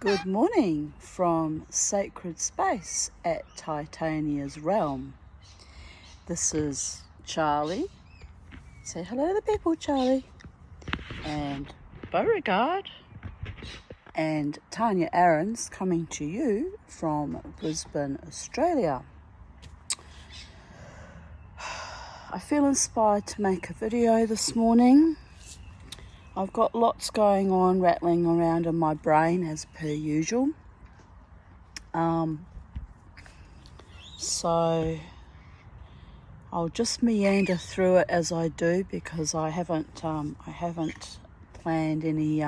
Good morning from Sacred Space at Titania's Realm. This is Charlie. Say hello to the people, Charlie. And Beauregard and Tanya Aarons coming to you from Brisbane, Australia. I feel inspired to make a video this morning. I've got lots going on, rattling around in my brain as per usual. So I'll just meander through it as I do, because I haven't planned any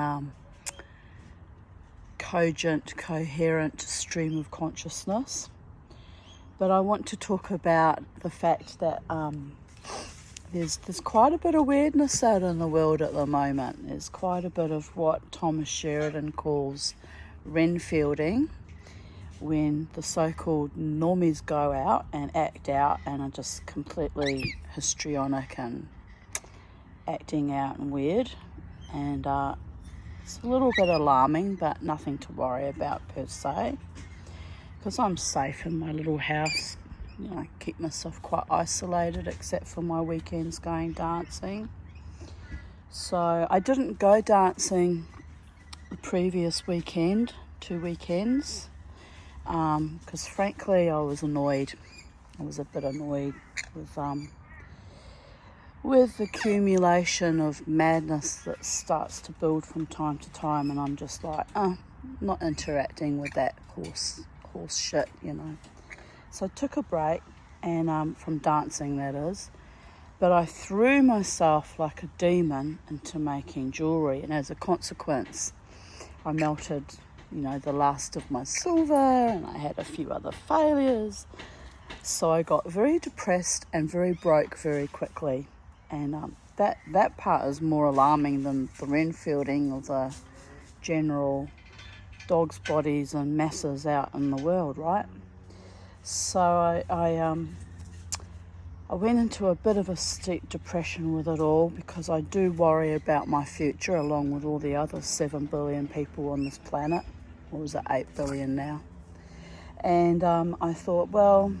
cogent, coherent stream of consciousness. But I want to talk about the fact that there's quite a bit of weirdness out in the world at the moment. There's quite a bit of what Thomas Sheridan calls Renfielding, when the so-called normies go out and act out and are just completely histrionic and acting out and weird. And it's a little bit alarming, but nothing to worry about per se, because I'm safe in my little house. You know, I keep myself quite isolated, except for my weekends going dancing. So I didn't go dancing the previous weekend, 2 weekends, because frankly I was annoyed. I was a bit annoyed with the accumulation of madness that starts to build from time to time, and I'm just like, not interacting with that horse shit, you know. So I took a break, and from dancing, that is, but I threw myself like a demon into making jewellery, and as a consequence I melted, the last of my silver, and I had a few other failures. So I got very depressed and very broke very quickly, and that part is more alarming than the Renfielding or the general dogs' bodies and masses out in the world, right? So I went into a bit of a steep depression with it all, because I do worry about my future along with all the other 7 billion people on this planet. Or is it 8 billion now? And I thought, well,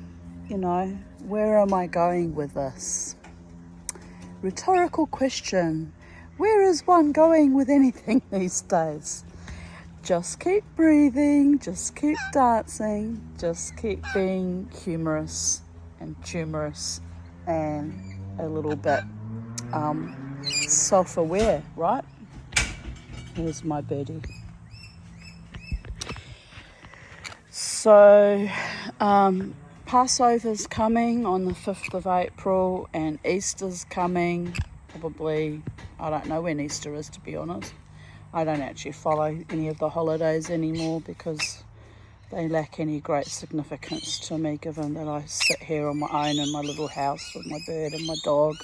where am I going with this? Rhetorical question. Where is one going with anything these days? Just keep breathing, just keep dancing, just keep being humorous and tumorous and a little bit self-aware, right? Here's my birdie. So Passover's coming on the 5th of April, and Easter's coming probably, I don't know when Easter is, to be honest. I don't actually follow any of the holidays anymore because they lack any great significance to me, given that I sit here on my own in my little house with my bird and my dog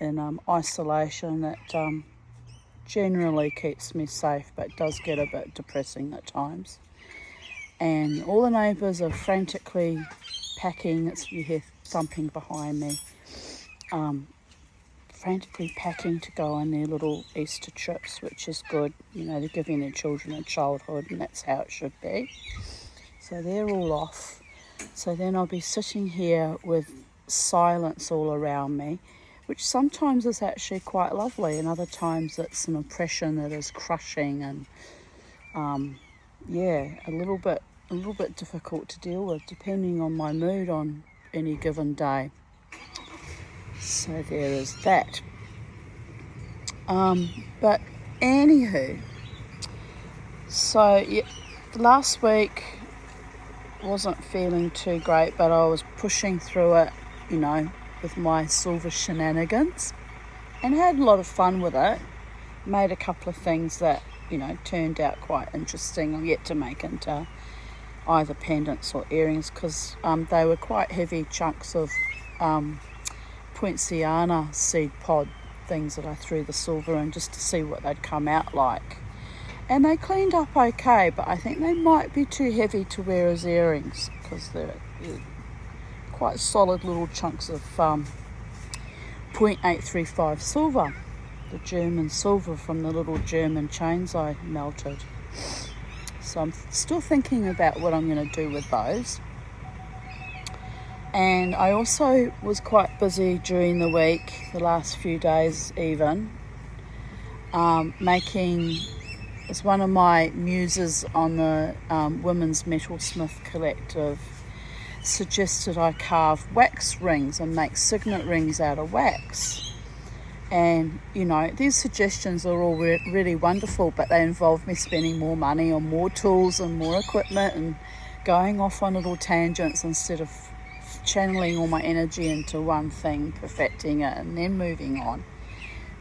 in isolation. That generally keeps me safe, but does get a bit depressing at times. And all the neighbours are frantically packing. You hear thumping behind me. Frantically packing to go on their little Easter trips, which is good. They're giving their children a childhood, and that's how it should be. So they're all off. So then I'll be sitting here with silence all around me, which sometimes is actually quite lovely, and other times it's an oppression that is crushing and a little bit difficult to deal with, depending on my mood on any given day. So there is that. But anywho, so last week wasn't feeling too great, but I was pushing through it, with my silver shenanigans, and had a lot of fun with it. Made a couple of things that, turned out quite interesting. I'm yet to make into either pendants or earrings, because they were quite heavy chunks of poinciana seed pod things that I threw the silver in, just to see what they'd come out like. And they cleaned up okay, but I think they might be too heavy to wear as earrings, because they're quite solid little chunks of 0.835 silver, the German silver from the little German chains I melted. So I'm still thinking about what I'm going to do with those. And I also was quite busy during the week, the last few days even, making, as one of my muses on the Women's Metalsmith Collective suggested I carve wax rings and make signet rings out of wax. And, these suggestions are all really wonderful, but they involve me spending more money on more tools and more equipment and going off on little tangents instead of channeling all my energy into one thing, perfecting it, and then moving on.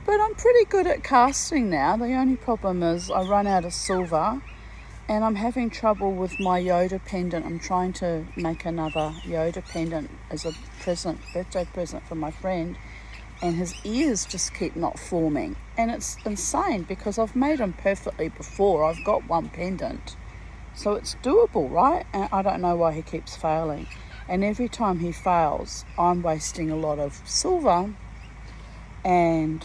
But I'm pretty good at casting now. The only problem is I run out of silver and I'm having trouble with my Yoda pendant. I'm trying to make another Yoda pendant as a birthday present for my friend, and his ears just keep not forming. And it's insane because I've made them perfectly before. I've got one pendant, so it's doable, right? And I don't know why he keeps failing. And every time he fails, I'm wasting a lot of silver and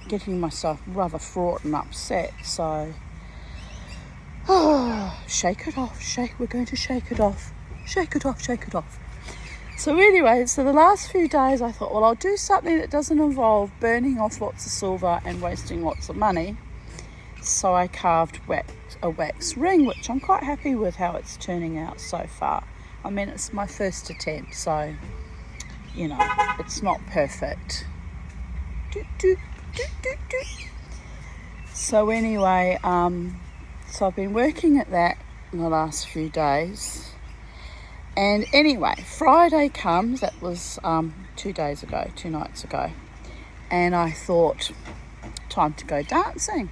getting myself rather fraught and upset. So, shake it off, we're going to shake it off. Shake it off. So anyway, the last few days I thought, well, I'll do something that doesn't involve burning off lots of silver and wasting lots of money. So I carved a wax ring, which I'm quite happy with how it's turning out so far. I mean, it's my first attempt, so, it's not perfect. So anyway, so I've been working at that in the last few days. And anyway, Friday comes, that was 2 nights ago. And I thought, time to go dancing.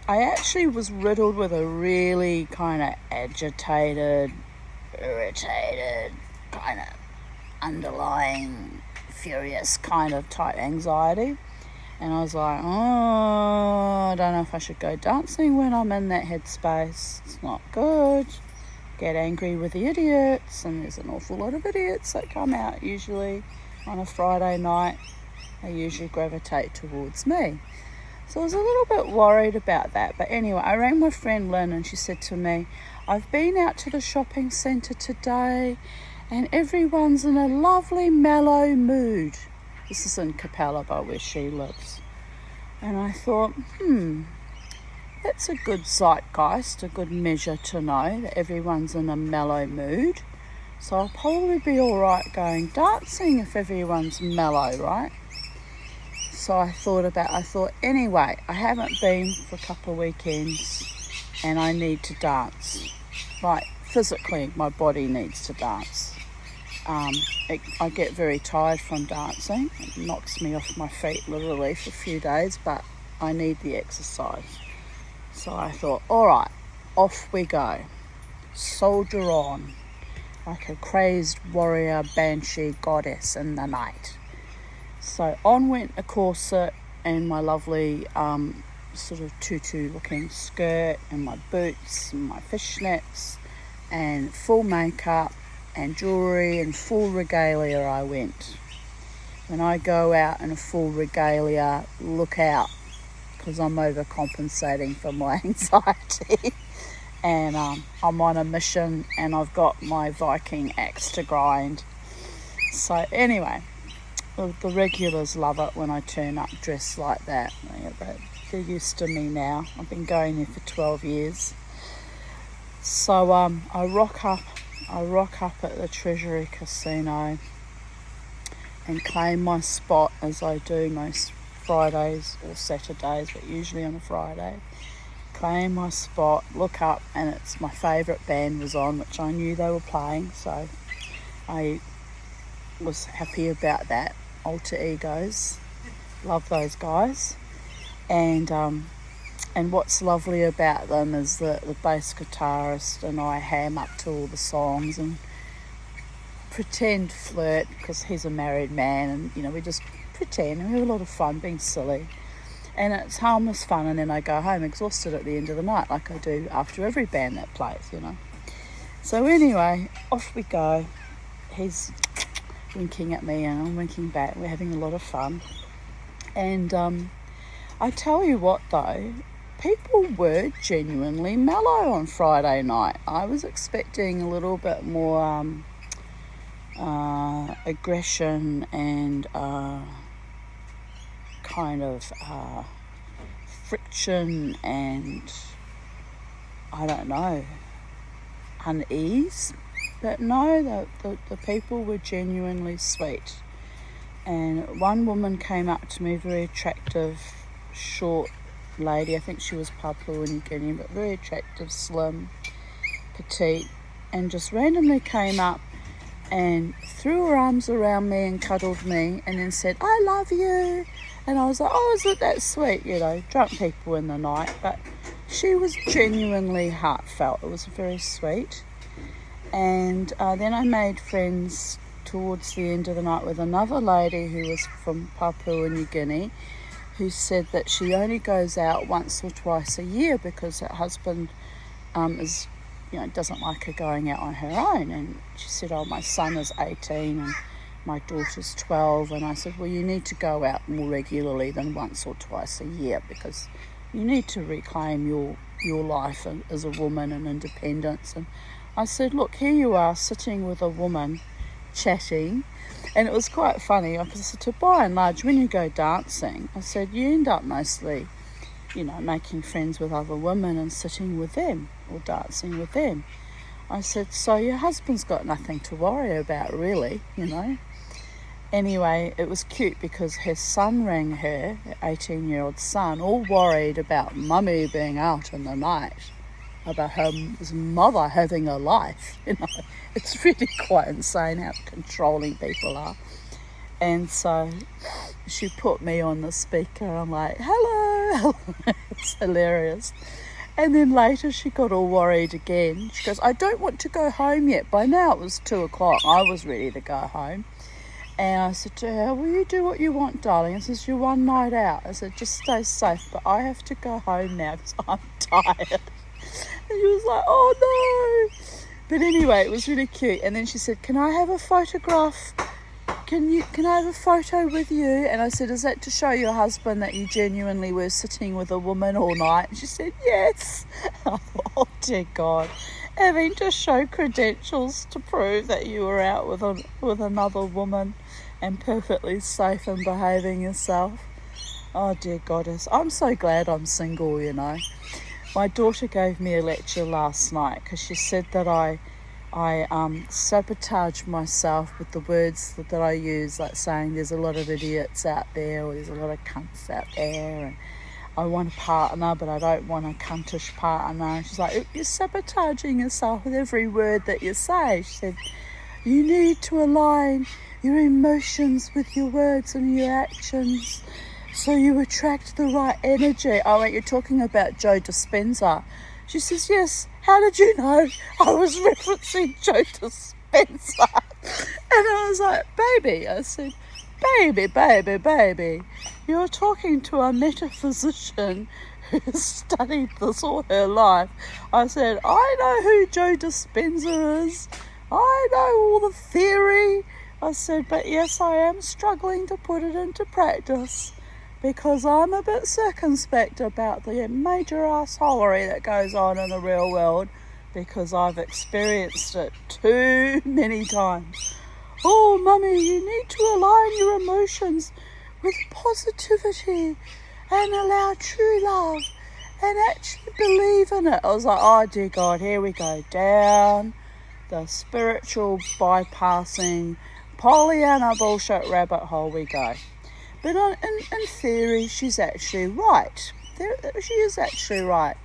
I actually was riddled with a really kind of agitated, irritated, kind of underlying, furious kind of type anxiety. And I was like, I don't know if I should go dancing when I'm in that headspace. It's not good. Get angry with the idiots, and there's an awful lot of idiots that come out usually on a Friday night. They usually gravitate towards me. So I was a little bit worried about that. But anyway, I rang my friend Lynn and she said to me, I've been out to the shopping centre today and everyone's in a lovely mellow mood. This is in Capalaba where she lives. And I thought, that's a good zeitgeist, a good measure to know that everyone's in a mellow mood. So I'll probably be all right going dancing if everyone's mellow, right? So I thought, anyway, I haven't been for a couple of weekends and I need to dance. Like, physically, my body needs to dance. I get very tired from dancing. It knocks me off my feet literally for a few days, but I need the exercise. So I thought, all right, off we go. Soldier on, like a crazed warrior banshee goddess in the night. So on went a corset and my lovely sort of tutu-looking skirt and my boots and my fishnets and full makeup and jewellery and full regalia I went. When I go out in a full regalia, look out, because I'm overcompensating for my anxiety. And I'm on a mission and I've got my Viking axe to grind. So anyway, the regulars love it when I turn up dressed like that. They're used to me now. I've been going there for 12 years. So I rock up at the Treasury Casino and claim my spot, as I do most Fridays or Saturdays, but usually on a Friday. Claim my spot, look up, and it's my favourite band was on, which I knew they were playing, so I was happy about that. Alter Egos, love those guys. And what's lovely about them is that the bass guitarist and I ham up to all the songs and pretend flirt, because he's a married man, and we just pretend and we have a lot of fun being silly. And it's harmless fun, and then I go home exhausted at the end of the night, like I do after every band that plays, So anyway, off we go. He's winking at me and I'm winking back. We're having a lot of fun. And I tell you what though, people were genuinely mellow on Friday night. I was expecting a little bit more aggression and kind of friction and, I don't know, unease. But no, the people were genuinely sweet. And one woman came up to me, very attractive, short lady. I think she was Papua New Guinea, but very attractive, slim, petite, and just randomly came up and threw her arms around me and cuddled me and then said, "I love you." And I was like, "Oh, isn't that sweet?" You know, drunk people in the night. But she was genuinely heartfelt. It was very sweet. And then I made friends towards the end of the night with another lady who was from Papua New Guinea, who said that she only goes out once or twice a year because her husband doesn't like her going out on her own. And she said, "Oh, my son is 18 and my daughter's 12. And I said, "Well, you need to go out more regularly than once or twice a year because you need to reclaim your life as a woman and independence." And I said, "Look, here you are sitting with a woman chatting." And it was quite funny because I said, to by and large, when you go dancing, I said, you end up mostly, making friends with other women and sitting with them or dancing with them. I said, so your husband's got nothing to worry about really, Anyway, it was cute because her son rang her, her 18-year-old son, all worried about mummy being out in the night, about his mother having a life, It's really quite insane how controlling people are. And so she put me on the speaker. I'm like, hello. It's hilarious. And then later she got all worried again. She goes, "I don't want to go home yet." By now it was 2:00. I was ready to go home. And I said to her, "Will you do what you want, darling?" This is your one night out. I said, "Just stay safe, but I have to go home now because I'm tired." And she was like, "Oh no." But anyway, it was really cute. And then she said, "Can I have a photograph? Can I have a photo with you?" And I said, "Is that to show your husband that you genuinely were sitting with a woman all night?" And she said, "Yes." I thought, oh dear God, having to show credentials to prove that you were out with another woman and perfectly safe and behaving yourself. Oh dear Goddess, I'm so glad I'm single, My daughter gave me a lecture last night because she said that I sabotage myself with the words that I use, like saying there's a lot of idiots out there or there's a lot of cunts out there and I want a partner but I don't want a cuntish partner. And she's like, "You're sabotaging yourself with every word that you say." She said, "You need to align your emotions with your words and your actions so you attract the right energy." Oh wait, you're talking about Joe Dispenza. She says, "Yes, how did you know I was referencing Joe Dispenza?" And I was like, "Baby," I said, baby, you're talking to a metaphysician who's studied this all her life." I said, "I know who Joe Dispenza is. I know all the theory." I said, "But yes, I am struggling to put it into practice because I'm a bit circumspect about the major assholery that goes on in the real world because I've experienced it too many times." "Oh, Mummy, you need to align your emotions with positivity and allow true love and actually believe in it." I was like, oh dear God, here we go, down the spiritual bypassing Pollyanna bullshit rabbit hole we go. But in theory, she's actually right. She is actually right.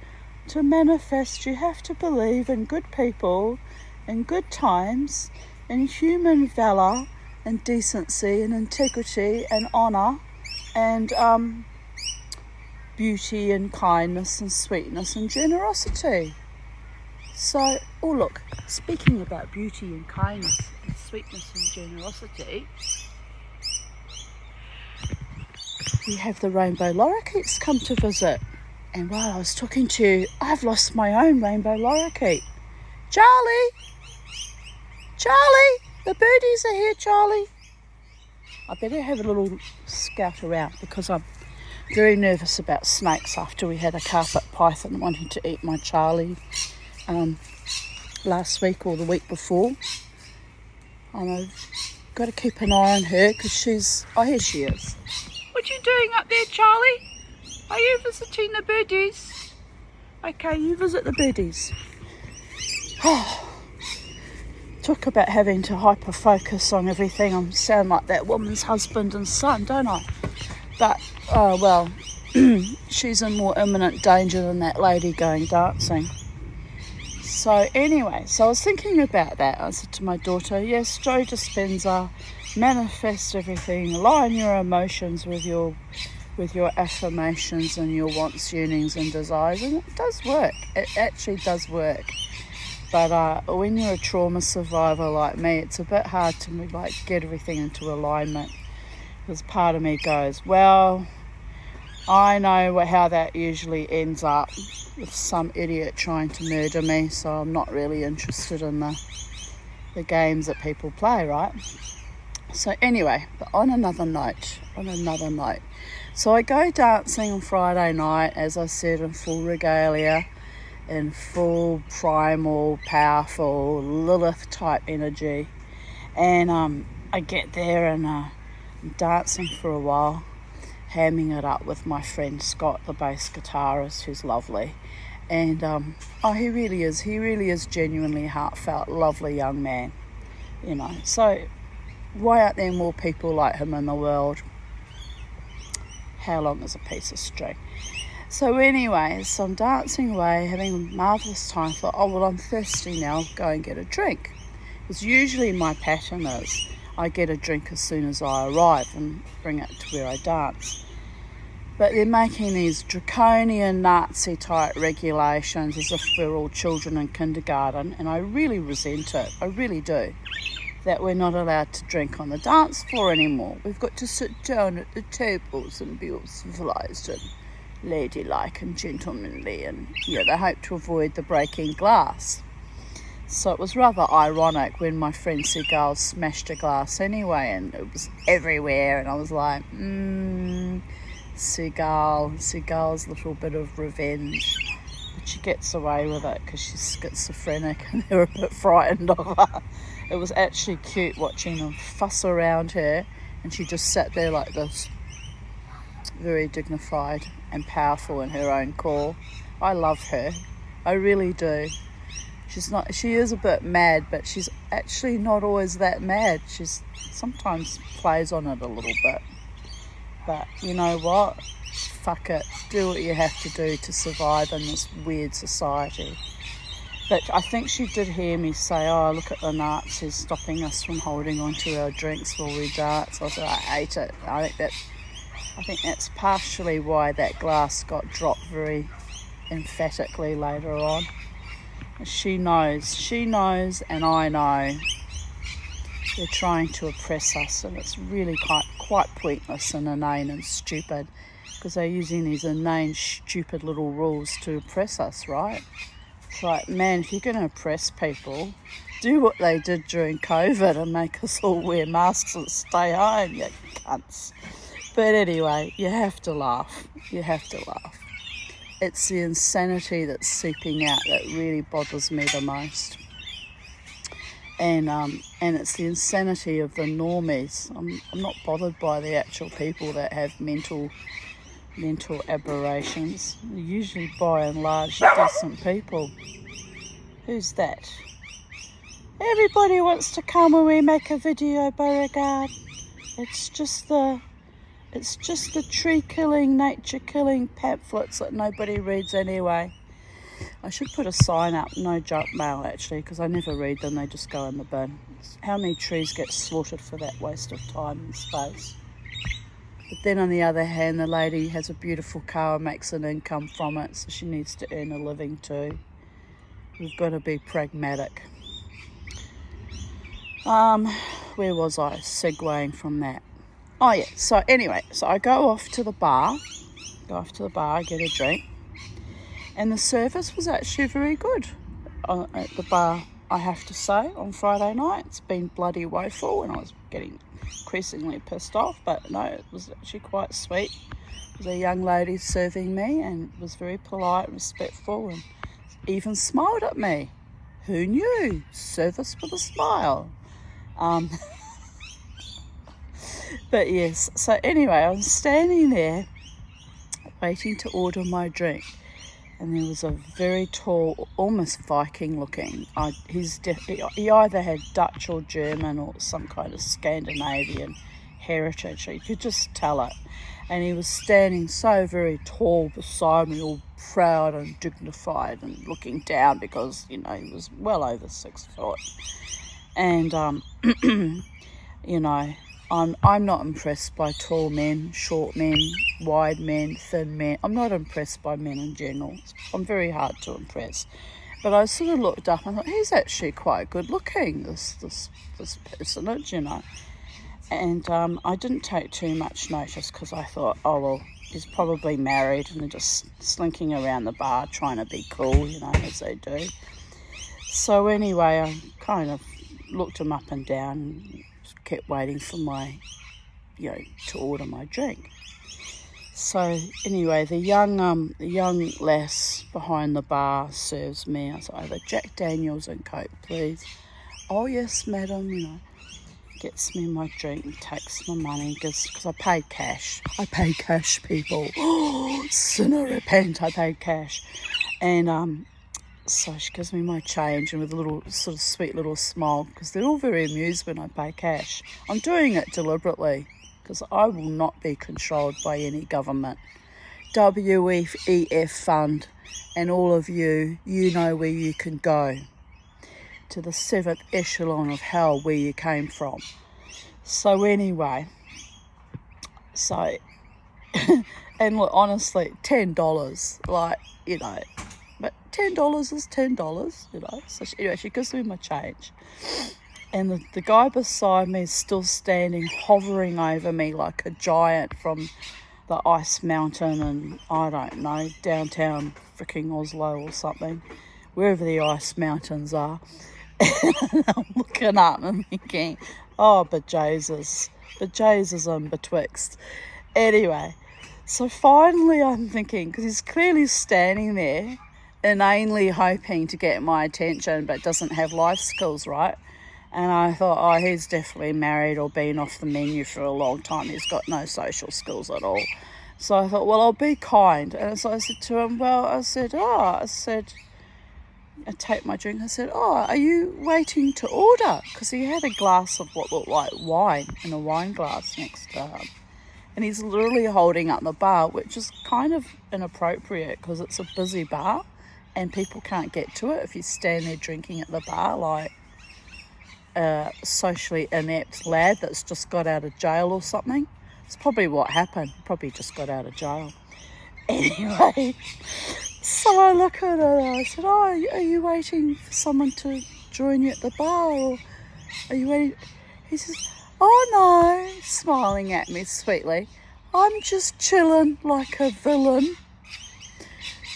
To manifest, you have to believe in good people, in good times, in human valour and decency and integrity and honour and beauty and kindness and sweetness and generosity. So, oh look, speaking about beauty and kindness and sweetness and generosity, we have the rainbow lorikeets come to visit. And while I was talking to you, I've lost my own rainbow lorikeet. Charlie, the birdies are here, Charlie. I better have a little scout around because I'm very nervous about snakes after we had a carpet python wanting to eat my Charlie last week or the week before. And I've got to keep an eye on her because here she is. What you doing up there, Charlie? Are you visiting the birdies? Okay, you visit the birdies. Talk about having to hyper focus on everything. I sound like that woman's husband and son, don't I? But she's in more imminent danger than that lady going dancing. So anyway, I was thinking about that. I said to my daughter, yes, Joe Dispenza, manifest everything, align your emotions with your affirmations and your wants, yearnings and desires, and it does work. It actually does work. But when you're a trauma survivor like me, it's a bit hard to get everything into alignment, because part of me goes, well, I know how that usually ends up with some idiot trying to murder me, so I'm not really interested in the games that people play, right? So anyway, but on another note, so I go dancing on Friday night, as I said, in full regalia, in full primal, powerful, Lilith type energy. And I get there and I'm dancing for a while, hamming it up with my friend Scott, the bass guitarist, who's lovely. And he really is genuinely heartfelt, lovely young man, you know. So why aren't there more people like him in the world? How long is a piece of string? So anyway, so I'm dancing away, having a marvellous time. Thought, I'm thirsty now, go and get a drink. Because usually my pattern is I get a drink as soon as I arrive and bring it to where I dance. But they're making these draconian Nazi type regulations as if we're all children in kindergarten, and I really resent it, I really do, that we're not allowed to drink on the dance floor anymore. We've got to sit down at the tables and be all civilised and ladylike and gentlemanly, and they hope to avoid the breaking glass. So it was rather ironic when my friend Seagull smashed a glass anyway, and it was everywhere, and I was like, Seagull's little bit of revenge. But she gets away with it because she's schizophrenic and they were a bit frightened of her. It was actually cute watching them fuss around her, and she just sat there like this, very dignified and powerful in her own core. I love her, I really do. She is a bit mad, but she's actually not always that mad. She's sometimes plays on it a little bit. But you know what? Fuck it. Do what you have to do to survive in this weird society. But I think she did hear me say, look at the Nazis stopping us from holding onto our drinks while we dance. I said, I hate it. I think that's partially why that glass got dropped very emphatically later on. She knows, and I know. They're trying to oppress us, and it's really quite pointless and inane and stupid, because they're using these inane, stupid little rules to oppress us, right? It's like, man, if you're going to oppress people, do what they did during COVID and make us all wear masks and stay home, you cunts. But anyway, you have to laugh. It's the insanity that's seeping out that really bothers me the most. And it's the insanity of the normies. I'm not bothered by the actual people that have mental aberrations. They're usually, by and large, decent people. Who's that? Everybody wants to come when we make a video, Beauregard. It's just the tree killing, nature killing pamphlets that nobody reads anyway. I should put a sign up, no junk mail actually, because I never read them, they just go in the bin. How many trees get slaughtered for that waste of time and space? But then on the other hand, the lady has a beautiful car and makes an income from it, so she needs to earn a living too. We've got to be pragmatic. Where was I segueing from that? Oh yeah, so anyway, I go off to the bar, get a drink. And the service was actually very good at the bar, I have to say, on Friday night. It's been bloody woeful and I was getting increasingly pissed off, but no, it was actually quite sweet. was a young lady serving me and was very polite and respectful and even smiled at me. Who knew? Service with a smile. But yes, so anyway, I was standing there waiting to order my drink, and there was a very tall, almost Viking looking, he either had Dutch or German or some kind of Scandinavian heritage, you could just tell it. And he was standing so very tall beside me, all proud and dignified and looking down because, he was well over 6 foot. And, I'm not impressed by tall men, short men, wide men, thin men. I'm not impressed by men in general. I'm very hard to impress. But I sort of looked up and thought, he's actually quite good looking, this personage, And I didn't take too much notice because I thought, oh, well, he's probably married and they're just slinking around the bar trying to be cool, as they do. So anyway, I kind of looked him up and down and kept waiting for my, to order my drink. So anyway, the young lass behind the bar serves me. I said, I have a Jack Daniels and Coke, please. Oh, yes, madam, gets me my drink and takes my money because I paid cash. I paid cash, people. Oh, sinner repent, I paid cash. And so she gives me my change and with a little sort of sweet little smile because they're all very amused when I pay cash. I'm doing it deliberately because I will not be controlled by any government. WEF fund and all of you know where you can go. To the 7th echelon of hell where you came from. So anyway, and look, honestly, $10, but $10 is $10, So anyway, she gives me my change. And the guy beside me is still standing, hovering over me like a giant from the ice mountain and, I don't know, downtown freaking Oslo or something, wherever the ice mountains are. And I'm looking up and thinking, oh, but Jesus and betwixt. Anyway, so finally I'm thinking, because he's clearly standing there, inanely hoping to get my attention, but doesn't have life skills, right? And I thought, oh, he's definitely married or been off the menu for a long time. He's got no social skills at all. So I thought, well, I'll be kind. And so I said to him, I take my drink. I said, oh, are you waiting to order? Because he had a glass of what looked like wine in a wine glass next to him. And he's literally holding up the bar, which is kind of inappropriate because it's a busy bar and people can't get to it if you stand there drinking at the bar like a socially inept lad that's just got out of jail or something. It's probably what happened. Probably just got out of jail. Anyway, so I look at her and I said, oh, are you waiting for someone to join you at the bar? Or are you waiting? He says, oh no, smiling at me sweetly. I'm just chilling like a villain.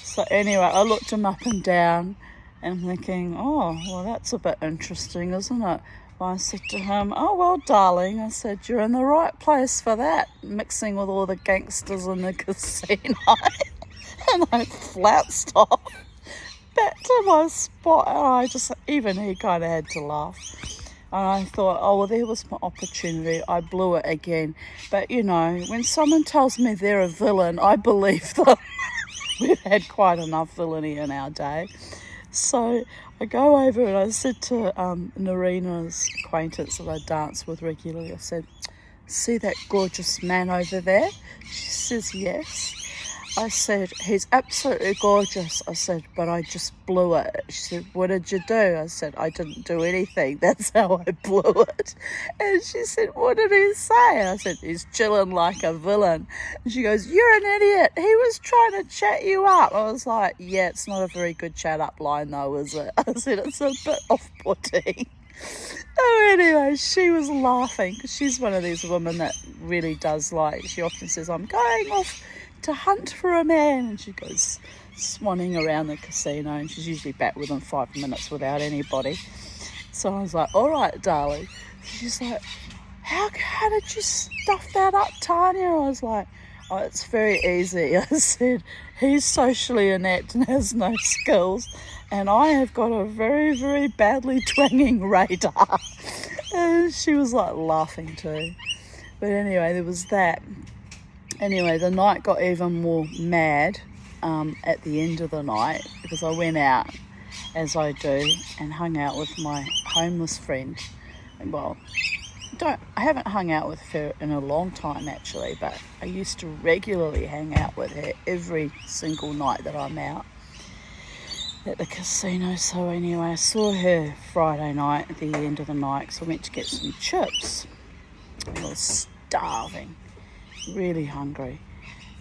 So anyway, I looked him up and down and thinking, oh, well, that's a bit interesting, isn't it? Well, I said to him, oh, well, darling, I said, you're in the right place for that, mixing with all the gangsters in the casino. And I flounced off back to my spot. And even he kind of had to laugh. And I thought, oh, well, there was my opportunity. I blew it again. But, when someone tells me they're a villain, I believe them. We've had quite enough villainy in our day. So I go over and I said to Narina's acquaintance that I dance with regularly, I said, see that gorgeous man over there? She says, yes. I said, he's absolutely gorgeous. I said, but I just blew it. She said, what did you do? I said, I didn't do anything. That's how I blew it. And she said, what did he say? I said, he's chilling like a villain. And she goes, you're an idiot. He was trying to chat you up. I was like, yeah, it's not a very good chat up line though, is it? I said, it's a bit off-putting. Oh, anyway, she was laughing because she's one of these women that really does she often says, I'm going off to hunt for a man, and she goes swanning around the casino, and she's usually back within 5 minutes without anybody. So I was like, all right, darling. She's like, how did you stuff that up, Tanya? I was like, Oh, it's very easy. I said, he's socially inept and has no skills, and I have got a very, very badly twanging radar. And she was like laughing too. But anyway, there was that. Anyway, the night got even more mad at the end of the night, because I went out, as I do, and hung out with my homeless friend. Well, I haven't hung out with her in a long time actually, but I used to regularly hang out with her every single night that I'm out at the casino. So anyway, I saw her Friday night at the end of the night, because I went to get some chips. I was starving, really hungry,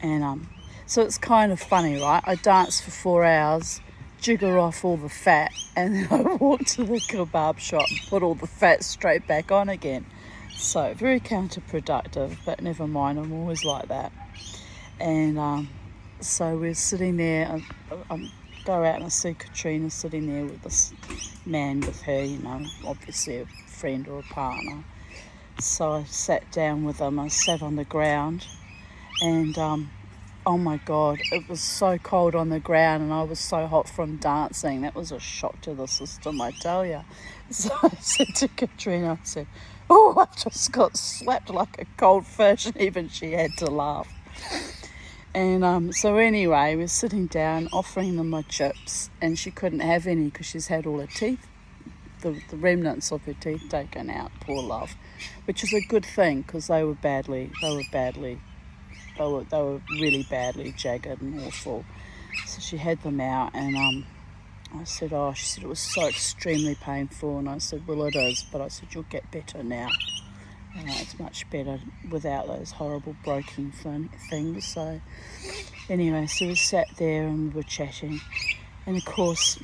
and so it's kind of funny, right? I danced for 4 hours, jigger off all the fat, and then I walked to the kebab shop and put all the fat straight back on again. So very counterproductive, but never mind, I'm always like that. And so we're sitting there, I go out and I see Katrina sitting there with this man with her, obviously a friend or a partner. So I sat down with him, I sat on the ground, and oh my God, it was so cold on the ground and I was so hot from dancing. That was a shock to the system, I tell you. So I said to Katrina, I said, oh, I just got slapped like a cold fish, and even she had to laugh. And so anyway, we're sitting down, offering them my chips, and she couldn't have any because she's had all her teeth, the remnants of her teeth taken out, poor love, which is a good thing because they were really badly jagged and awful. So she had them out, and I said, she said it was so extremely painful, and I said, well, it is, but I said, you'll get better now. It's much better without those horrible broken things. So anyway, so we sat there and we were chatting, and of course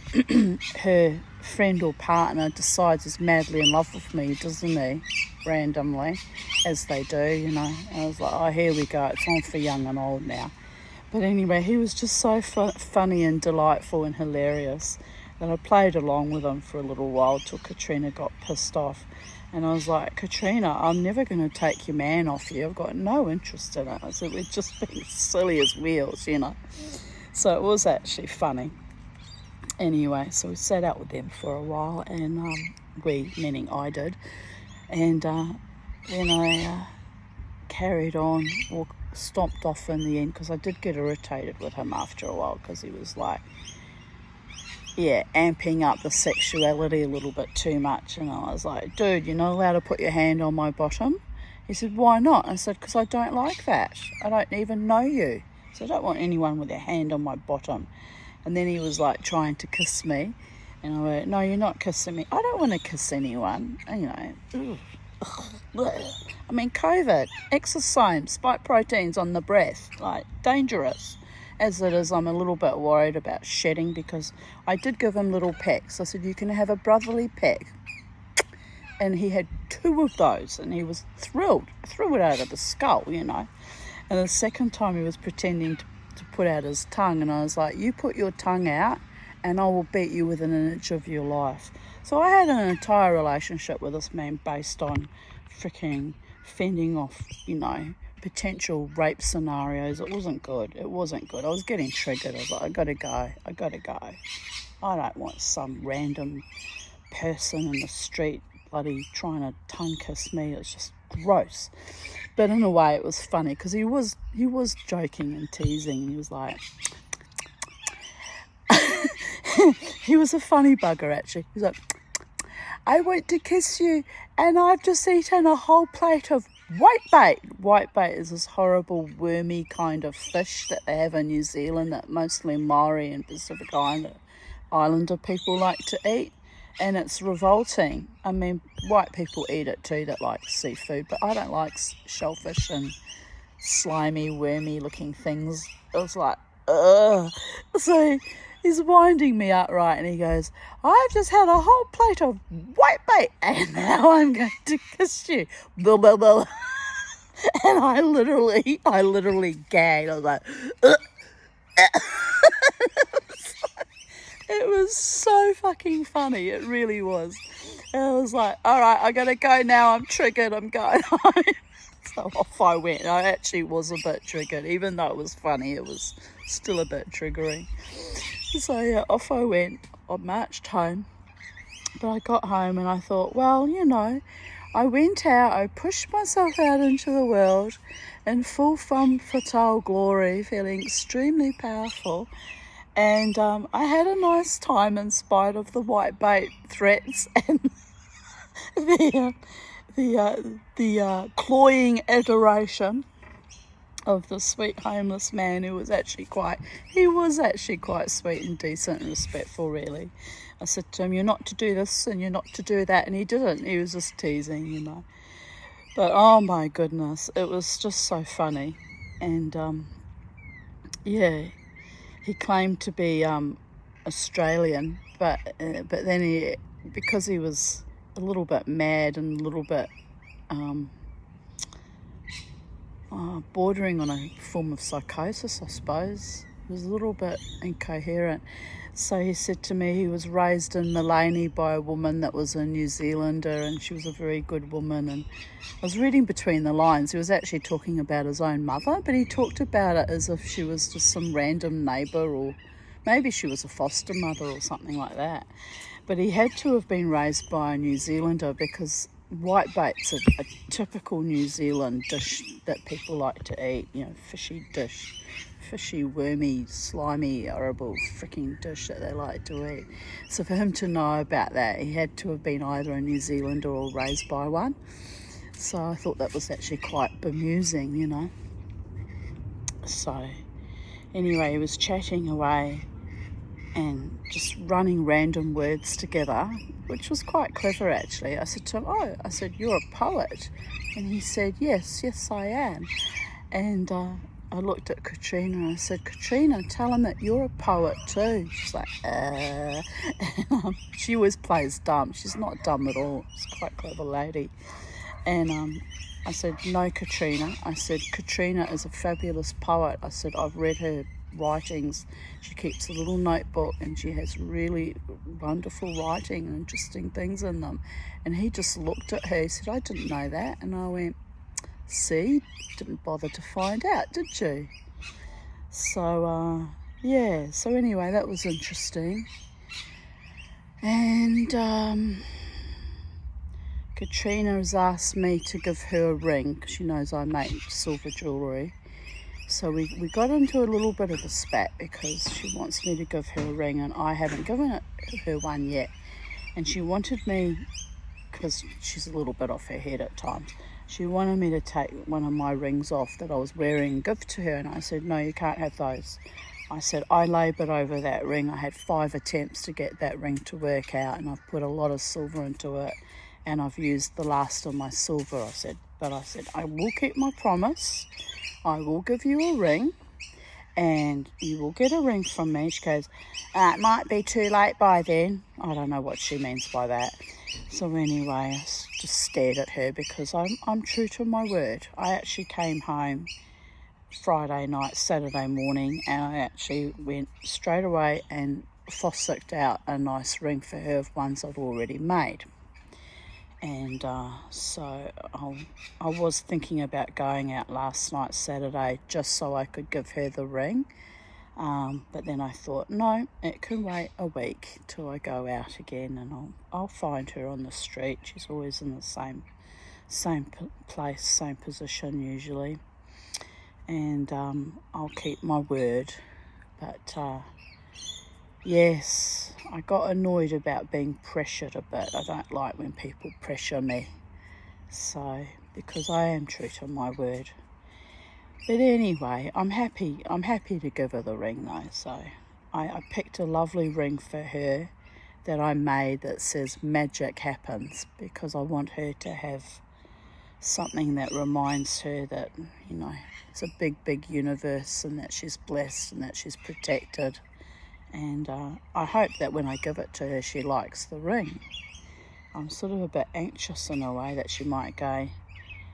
her friend or partner decides he's madly in love with me, doesn't he? Randomly, as they do, And I was like, oh, here we go, it's on for young and old now. But anyway, he was just so funny and delightful and hilarious that I played along with him for a little while till Katrina got pissed off. And I was like, Katrina, I'm never going to take your man off you. I've got no interest in it. I said, we're just being silly as wheels, So it was actually funny. Anyway, so we sat out with them for a while, and we, meaning I did. And then I carried on, or stomped off in the end, because I did get irritated with him after a while, because he was like, amping up the sexuality a little bit too much. And I was like, dude, you're not allowed to put your hand on my bottom. He said, why not? I said, because I don't like that. I don't even know you. So I don't want anyone with their hand on my bottom. And then he was like trying to kiss me. And I went, no, you're not kissing me. I don't want to kiss anyone. And, I mean, COVID, exosomes, spike proteins on the breath, like dangerous. As it is, I'm a little bit worried about shedding, because I did give him little pecks. I said, you can have a brotherly peck. And he had 2 of those, and he was thrilled. I threw it out of his skull, And the second time he was pretending to put out his tongue, and I was like, you put your tongue out and I will beat you within an inch of your life. So I had an entire relationship with this man based on freaking fending off, potential rape scenarios. It wasn't good. I was getting triggered. I was like, I gotta go. I don't want some random person in the street bloody trying to tongue kiss me. It's just gross. But in a way it was funny, because he was joking and teasing, and he was like he was a funny bugger actually. He's like, I went to kiss you and I've just eaten a whole plate of whitebait. Whitebait is this horrible wormy kind of fish that they have in New Zealand that mostly Maori and Pacific Islander people like to eat. And it's revolting. I mean, white people eat it too that like seafood, but I don't like shellfish and slimy, wormy looking things. It was like, ugh. So he's winding me up, right, and he goes, I've just had a whole plate of whitebait and now I'm going to kiss you. Blah, blah, blah. And I literally gagged. I was like, ugh. It was so fucking funny. It really was. And I was like, all right, I gotta go now. I'm triggered. I'm going home. So off I went. I actually was a bit triggered, even though it was funny, it was still a bit triggering. So yeah, off I went. I marched home. But I got home and I thought, well, I went out, I pushed myself out into the world in full femme fatale glory, feeling extremely powerful. And I had a nice time in spite of the white bait threats and the cloying adoration of the sweet homeless man who was actually quite sweet and decent and respectful, really. I said to him, you're not to do this and you're not to do that, and he didn't. He was just teasing. But oh my goodness, it was just so funny. And he claimed to be Australian, but then because he was a little bit mad and a little bit bordering on a form of psychosis, I suppose. He was a little bit incoherent. So he said to me he was raised in Malini by a woman that was a New Zealander, and she was a very good woman. And I was reading between the lines. He was actually talking about his own mother, but he talked about it as if she was just some random neighbour, or maybe she was a foster mother or something like that. But he had to have been raised by a New Zealander, because whitebait's a typical New Zealand dish that people like to eat, fishy dish. Fishy, wormy, slimy, horrible freaking dish that they like to eat. So for him to know about that, he had to have been either a New Zealander or raised by one. So I thought that was actually quite bemusing, So anyway, he was chatting away and just running random words together, which was quite clever actually. I said to him, you're a poet? And he said, yes, I am. And I looked at Katrina and I said, Katrina, tell him that you're a poet too. She's like, And, she always plays dumb. She's not dumb at all. She's quite a clever lady. And I said, no, Katrina. I said, Katrina is a fabulous poet. I said, I've read her writings. She keeps a little notebook and she has really wonderful writing and interesting things in them. And he just looked at her. He said, I didn't know that. And I went, see, didn't bother to find out, did you? So so anyway, that was interesting. And Katrina has asked me to give her a ring, because she knows I make silver jewellery. So we got into a little bit of a spat because she wants me to give her a ring and I haven't given her one yet. And she wanted me, because she's a little bit off her head at times, she wanted me to take one of my rings off that I was wearing and give to her. And I said, no, you can't have those. I said, I laboured over that ring. I had 5 attempts to get that ring to work out, and I've put a lot of silver into it, and I've used the last of my silver. I said, I will keep my promise. I will give you a ring, and you will get a ring from me. She goes, it might be too late by then. I don't know what she means by that. So anyway, I just stared at her because I'm true to my word. I actually came home Friday night, Saturday morning, and I actually went straight away and fossicked out a nice ring for her of ones I'd already made. And so I was thinking about going out last night, Saturday, just so I could give her the ring. But then I thought, no, it can wait a week till I go out again, and I'll find her on the street. She's always in the same place, same position usually. And I'll keep my word. But yes, I got annoyed about being pressured a bit. I don't like when people pressure me. So, because I am true to my word. But anyway, I'm happy to give her the ring though. So I picked a lovely ring for her that I made that says magic happens, because I want her to have something that reminds her that, it's a big, big universe, and that she's blessed and that she's protected. And I hope that when I give it to her, she likes the ring. I'm sort of a bit anxious in a way that she might go,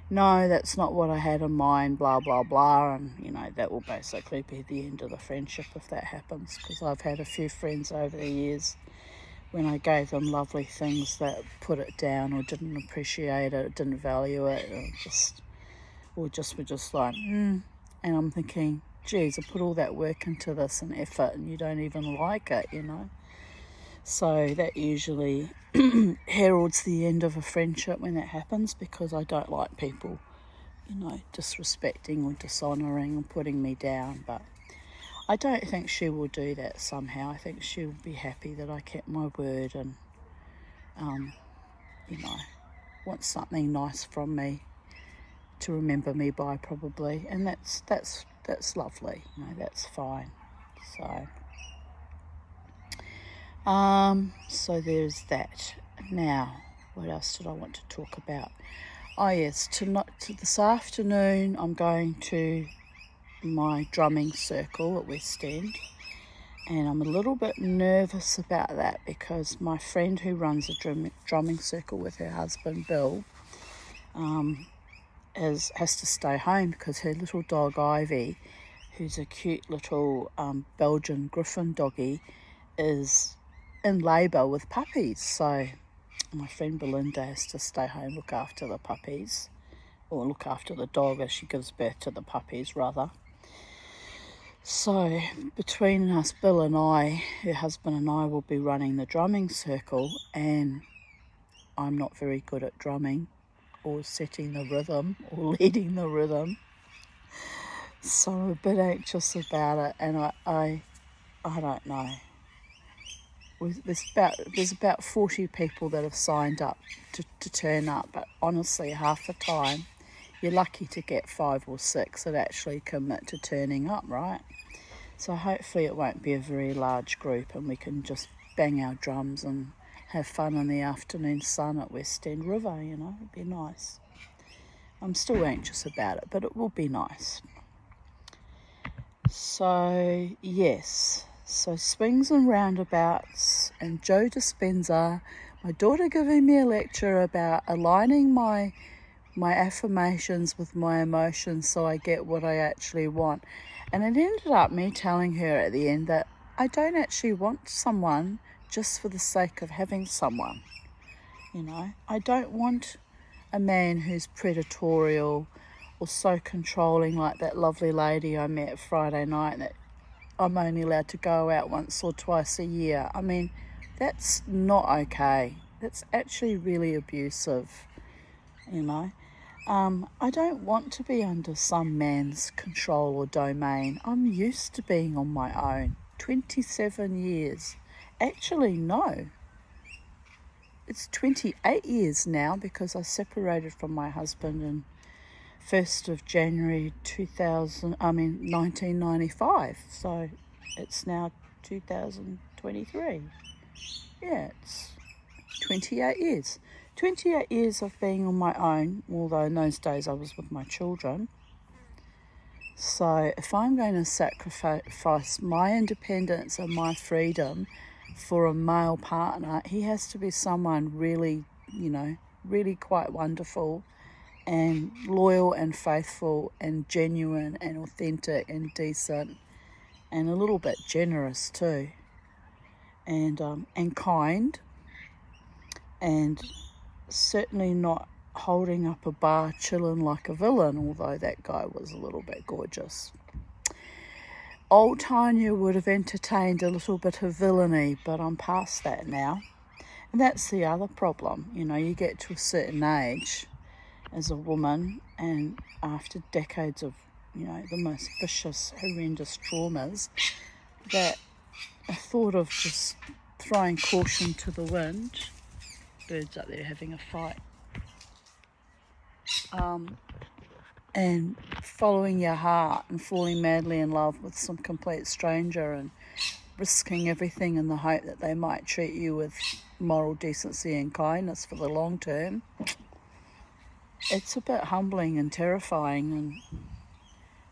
no, that's not what I had in mind, blah, blah, blah. And, that will basically be the end of the friendship if that happens, because I've had a few friends over the years when I gave them lovely things that put it down or didn't appreciate it, didn't value it, or just or just were just like, and I'm thinking, geez, I put all that work into this and effort and you don't even like it, you know. So that usually heralds the end of a friendship when that happens, because I don't like people, you know, disrespecting or dishonouring or putting me down. But I don't think she will do that somehow. I think she'll be happy that I kept my word and, you know, wants something nice from me to remember me by, probably. And that's lovely, you know, that's fine. So there's that. Now, what else did I want to talk about? Oh yes, this afternoon I'm going to my drumming circle at West End, and I'm a little bit nervous about that because my friend who runs a drumming circle with her husband Bill has to stay home because her little dog Ivy, who's a cute little Belgian Griffon doggy, is in labour with puppies. So my friend Belinda has to stay home, look after the puppies, or look after the dog as she gives birth to the puppies, rather. So between us, Bill and I, her husband and I, will be running the drumming circle, and I'm not very good at drumming or setting the rhythm or leading the rhythm. So I'm a bit anxious about it, and I don't know. There's about 40 people that have signed up to turn up, but honestly, half the time you're lucky to get 5 or 6 that actually commit to turning up, right? So hopefully it won't be a very large group and we can just bang our drums and have fun in the afternoon sun at West End River, you know. It'd be nice. I'm still anxious about it, but it will be nice. So yes, so swings and roundabouts, and Joe Dispenza, my daughter, giving me a lecture about aligning my affirmations with my emotions so I get what I actually want. And it ended up me telling her at the end that I don't actually want someone just for the sake of having someone. You know, I don't want a man who's predatorial or so controlling like that lovely lady I met Friday night that I'm only allowed to go out once or twice a year. I mean, that's not okay. That's actually really abusive, you know. I don't want to be under some man's control or domain. I'm used to being on my own. 27 years. Actually, no. It's 28 years now because I separated from my husband in 1st of January 1995. So it's now 2023. Yeah, it's 28 years. 28 years of being on my own, although in those days I was with my children. So if I'm going to sacrifice my independence and my freedom for a male partner, he has to be someone really, you know, really quite wonderful and loyal and faithful and genuine and authentic and decent and a little bit generous too, and kind, and certainly not holding up a bar chilling like a villain, although that guy was a little bit gorgeous. Old Tanya would have entertained a little bit of villainy, but I'm past that now. And that's the other problem. You know, you get to a certain age as a woman, and after decades of, you know, the most vicious, horrendous traumas, that a thought of just throwing caution to the wind, birds up there having a fight, and following your heart and falling madly in love with some complete stranger and risking everything in the hope that they might treat you with moral decency and kindness for the long term, it's a bit humbling and terrifying and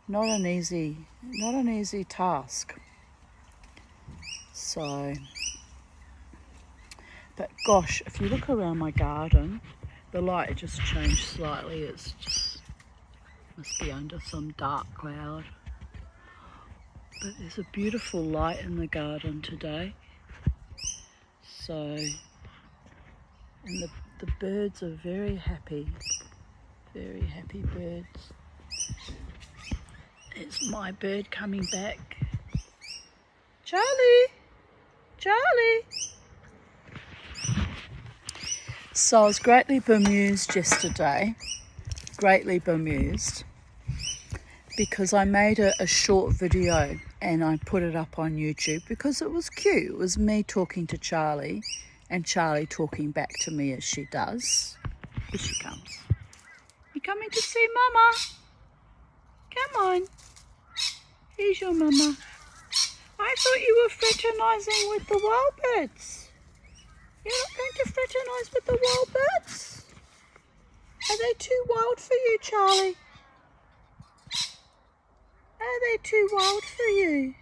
not an easy task. So, but gosh, if you look around my garden, the light just changed slightly. It's just must be under some dark cloud. But there's a beautiful light in the garden today. So, and the birds are very happy birds. It's my bird coming back. Charlie! Charlie! So I was greatly bemused yesterday, because I made a short video and I put it up on YouTube because it was cute. It was me talking to Charlie and Charlie talking back to me as she does. Here she comes. You coming to see Mama? Come on. Here's your Mama. I thought you were fraternising with the wild birds. You're not going to fraternise with the wild birds? Are they too wild for you, Charlie? Are they too wild for you?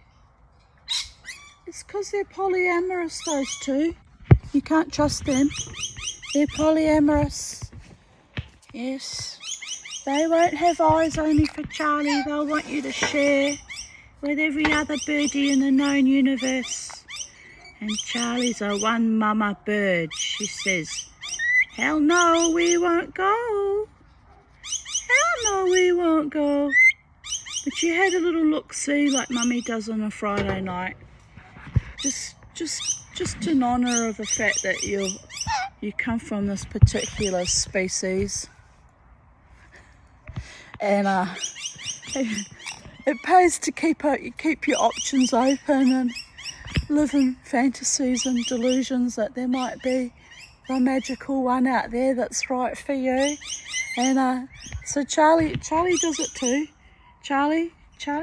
It's because they're polyamorous, those two. You can't trust them. They're polyamorous. Yes. They won't have eyes only for Charlie. They'll want you to share with every other birdie in the known universe. And Charlie's a one mama bird. She says, hell no, we won't go. Hell no, we won't go. But she had a little look-see like Mummy does on a Friday night. Just in honour of the fact that you come from this particular species. And it pays to keep your options open and live in fantasies and delusions that there might be the magical one out there that's right for you. And so Charlie does it too. Charlie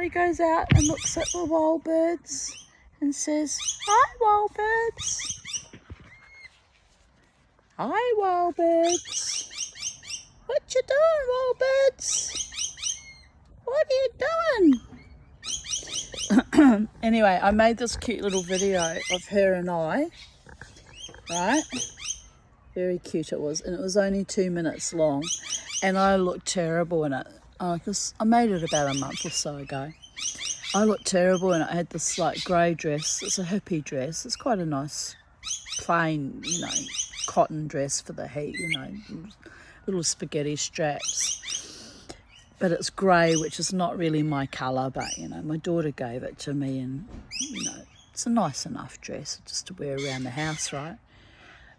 goes out and looks at the wild birds and says, hi wild birds. Hi wild birds. What you doing, wild birds? What are you doing? Anyway, I made this cute little video of her and I, right? Very cute it was, and it was only 2 minutes long, and I looked terrible in it. Because I made it about a month or so ago. I looked terrible in it. I had this like grey dress. It's a hippie dress. It's quite a nice, plain, cotton dress for the heat, little spaghetti straps. But it's grey, which is not really my colour, but, my daughter gave it to me and, it's a nice enough dress just to wear around the house, right?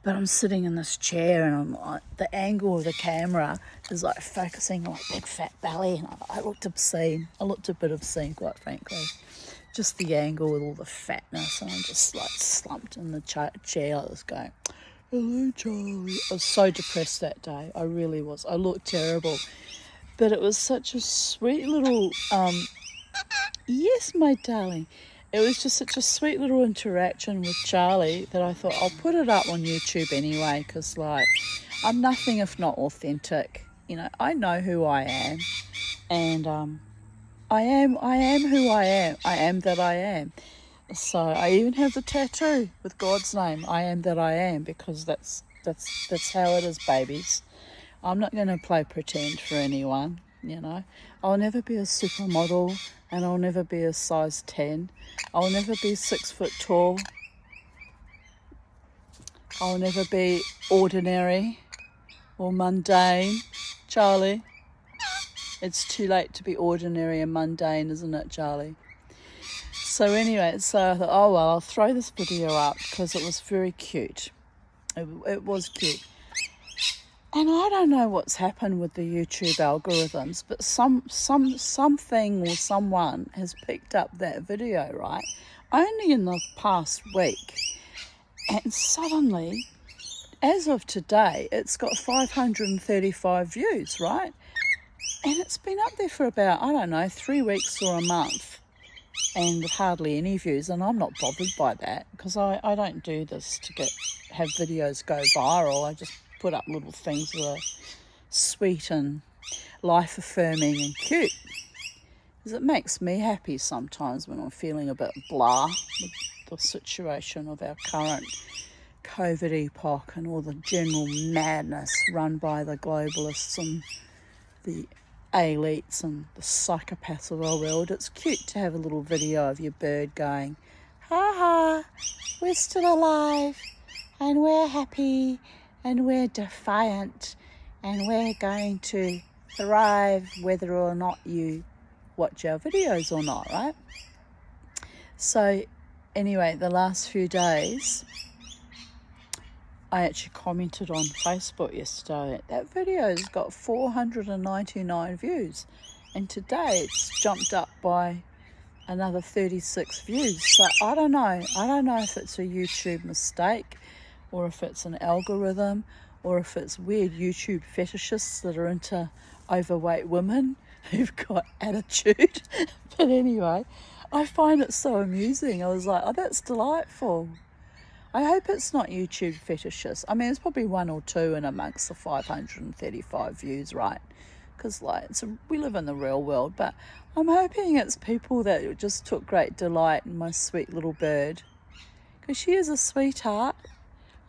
But I'm sitting in this chair and I'm like, the angle of the camera is like focusing on my big fat belly, and I looked obscene. I looked a bit obscene, quite frankly. Just the angle with all the fatness, and I'm just like slumped in the chair. I was going, hello, Charlie. I was so depressed that day. I really was. I looked terrible. But it was such a sweet little, yes, my darling. It was just such a sweet little interaction with Charlie that I thought I'll put it up on YouTube anyway, because I'm nothing if not authentic. I know who I am, and I am who I am. I am that I am. So I even have the tattoo with God's name. I am that I am, because that's how it is, babies. I'm not going to play pretend for anyone. I'll never be a supermodel, and I'll never be a size 10. I'll never be 6 foot tall. I'll never be ordinary or mundane. Charlie, it's too late to be ordinary and mundane, isn't it, Charlie? So anyway, I thought, oh well, I'll throw this video up because it was very cute. It was cute. And I don't know what's happened with the YouTube algorithms, but something or someone has picked up that video, right? Only in the past week. And suddenly, as of today, it's got 535 views, right? And it's been up there for about, 3 weeks or a month, and with hardly any views. And I'm not bothered by that, because I don't do this to have videos go viral. I just put up little things that are sweet and life-affirming and cute, because it makes me happy sometimes when I'm feeling a bit blah with the situation of our current COVID epoch and all the general madness run by the globalists and the elites and the psychopaths of our world. It's cute to have a little video of your bird going, ha ha, we're still alive and we're happy and we're defiant and we're going to thrive whether or not you watch our videos or not, right? So anyway, the last few days, I actually commented on Facebook yesterday. That video's got 499 views, and today it's jumped up by another 36 views. So I don't know if it's a YouTube mistake, or if it's an algorithm, or if it's weird YouTube fetishists that are into overweight women who've got attitude. But anyway, I find it so amusing. I was like, oh, that's delightful. I hope it's not YouTube fetishists. I mean, it's probably one or two in amongst the 535 views, right? Because we live in the real world, but I'm hoping it's people that just took great delight in my sweet little bird, because she is a sweetheart.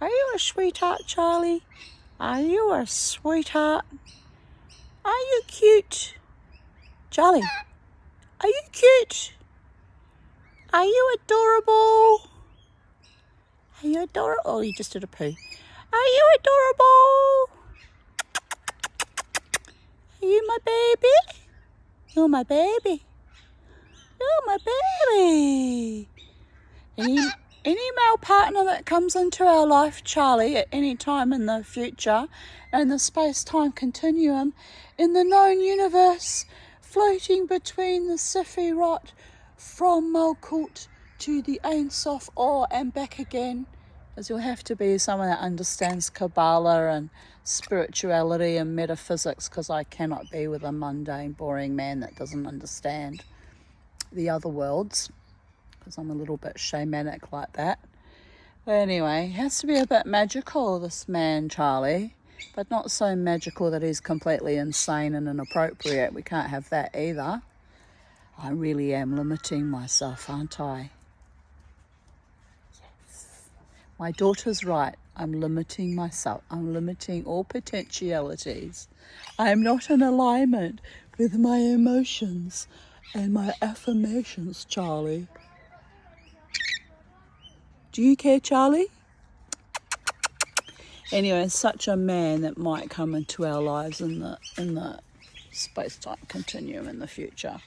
Are you a sweetheart, Charlie? Are you a sweetheart? Are you cute? Charlie, are you cute? Are you adorable? Are you adorable? Oh, you just did a poo. Are you adorable? Are you my baby? You're my baby. You're my baby. Any male partner that comes into our life, Charlie, at any time in the future, in the space-time continuum, in the known universe, floating between the Sephiroth from Malkuth to the Ein Sof Or and back again, as you'll have to be someone that understands Kabbalah and spirituality and metaphysics, because I cannot be with a mundane, boring man that doesn't understand the other worlds, because I'm a little bit shamanic like that. But anyway, he has to be a bit magical, this man, Charlie, but not so magical that he's completely insane and inappropriate. We can't have that either. I really am limiting myself, aren't I? Yes. My daughter's right. I'm limiting myself. I'm limiting all potentialities. I am not in alignment with my emotions and my affirmations, Charlie. Do you care, Charlie? Anyway, such a man that might come into our lives in the space-time continuum in the future.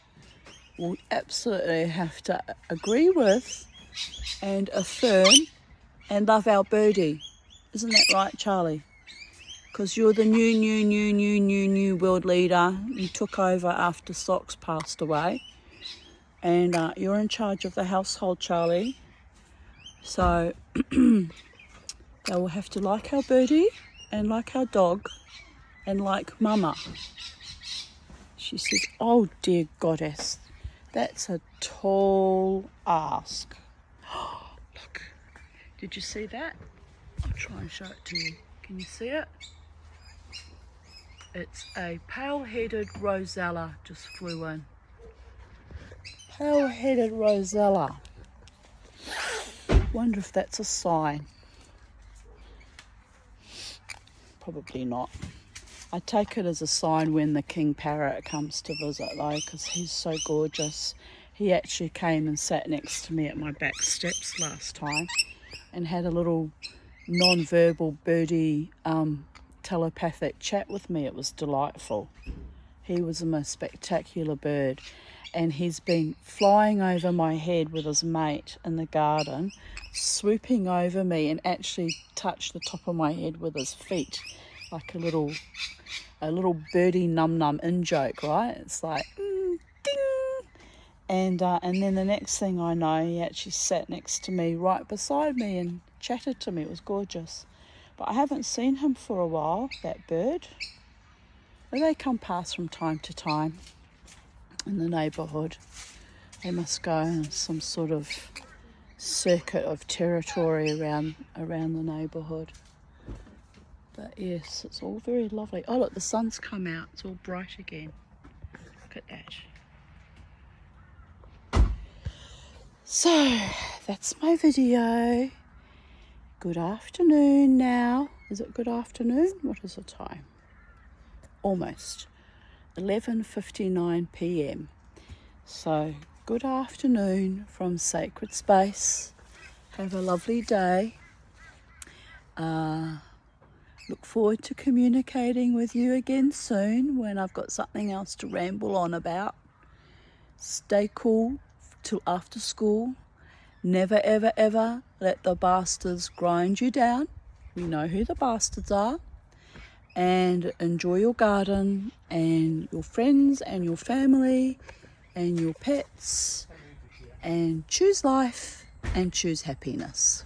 We'll absolutely have to agree with and affirm and love our birdie. Isn't that right, Charlie? Because you're the new world leader. You took over after Socks passed away. And you're in charge of the household, Charlie. So they will have to like our birdie and like our dog and like Mama. She says, oh dear goddess, that's a tall ask. Look, did you see that? I'll try and show it to you. Can you see it? It's a pale-headed rosella just flew in. Pale-headed rosella. Wonder if that's a sign. Probably not. I take it as a sign when the king parrot comes to visit though, because he's so gorgeous. He actually came and sat next to me at my back steps last time and had a little non-verbal birdie telepathic chat with me. It was delightful. He was the most spectacular bird, and he's been flying over my head with his mate in the garden, swooping over me and actually touched the top of my head with his feet, like a little birdie num in joke, right? It's like ding, and then the next thing I know, he actually sat next to me, right beside me, and chatted to me. It was gorgeous. But I haven't seen him for a while, that bird. But they come past from time to time in the neighbourhood. They must go on some sort of circuit of territory around the neighbourhood. But yes, it's all very lovely. Oh look, the sun's come out. It's all bright again. Look at that. So, that's my video. Good afternoon now. Is it good afternoon? What is the time? Almost. 11:59 p.m. So, good afternoon from Sacred Space. Have a lovely day. Look forward to communicating with you again soon when I've got something else to ramble on about. Stay cool till after school. Never, ever, ever let the bastards grind you down. We know who the bastards are. And enjoy your garden and your friends and your family and your pets. And choose life and choose happiness.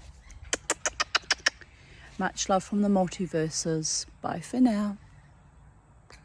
Much love from the multiverses. Bye for now.